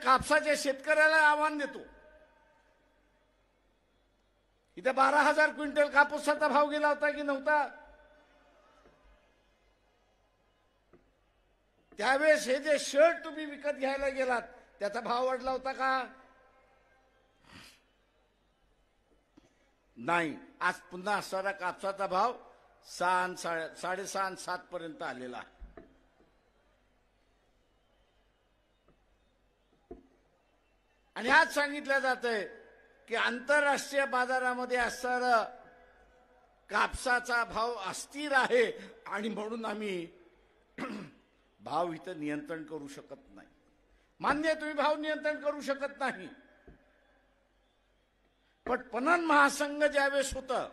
कापसाच्या शेतकऱ्याला आव्हान देतो. इथे 12,000 क्विंटल कापूसाचा भाव गेला होता की नव्हता? त्यावेळेस हे जे शर्ट तुम्ही विकत घ्यायला गेलात त्याचा भाव वाढला होता का? नाही. आज पुन्हा असणारा कापसाचा भाव 6.5 7 पर्यंत आलेला आहे. आणि आज सांगितलं जातंय की आंतरराष्ट्रीय बाजारामध्ये असणारा कापसाचा भाव अस्थिर आहे आणि म्हणून आम्ही भाव इथं नियंत्रण करू शकत नाही. मान्य आहे, तुम्ही भाव नियंत्रण करू शकत नाही. पण पणन महासंघ ज्यावेळेस होतं,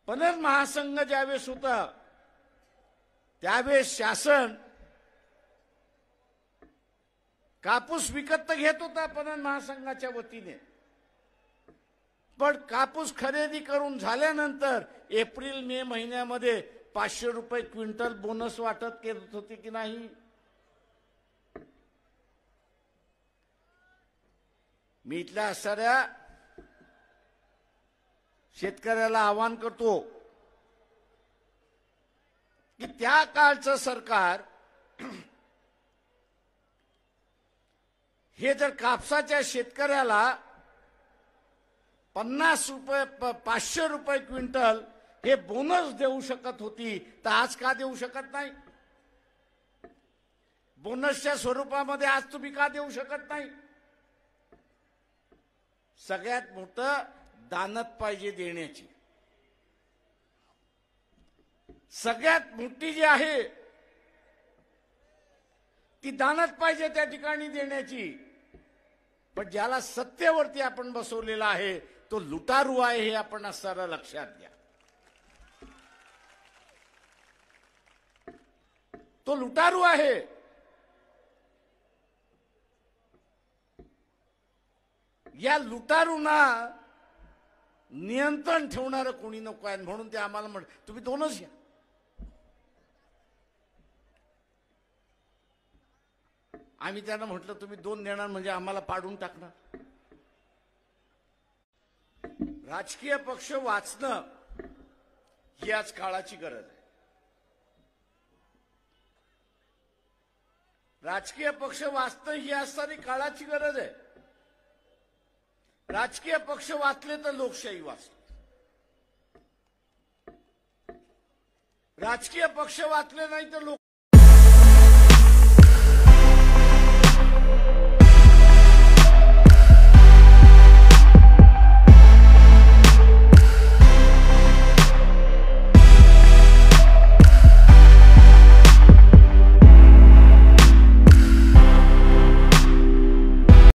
पणन महासंघ ज्यावेळेस होता त्यावेळेस शासन कापूस विकत घेत होता पणन महासंघाच्या वतीने. पण कापूस खरेदी करून झाल्यानंतर एप्रिल मे महिन्यामध्ये 500 रुपये क्विंटल बोनस वाटप करत होते की नाही? मी इथल्या असणाऱ्या शेतकऱ्याला आवाहन करतो की त्या काळचं सरकार हे जर कापसाच्या शेतकऱ्याला 50 रुपये 500 रुपये क्विंटल हे बोनस देऊ शकत होती तर आज का देऊ शकत नाही? बोनसच्या स्वरूपामध्ये आज तुम्ही का देऊ शकत नाही? सगळ्यात मोठं दानत पाहिजे देण्याची. सगळ्यात मोठी जी आहे ती दानत पाहिजे त्या ठिकाणी देण्याची. पण ज्याला सत्तेवरती आपण बसवलेला आहे तो लुटारू आहे हे आपण असणारा लक्षात घ्या. तो लुटारू आहे. या लुटारूंना नियंत्रण ठेवणारं कोणी नको आहे म्हणून ते आम्हाला म्हण तुम्ही दोनच घ्या. आम्ही त्यांना म्हटलं तुम्ही 2 देणार म्हणजे आम्हाला पाडून टाकणार. राजकीय पक्ष वाचणं ही आज काळाची गरज आहे. राजकीय पक्ष वाचणं ही आज सारी काळाची गरज आहे. राजकीय पक्ष वाचले तर लोकशाही वाचते. राजकीय पक्ष वाचले नाही तर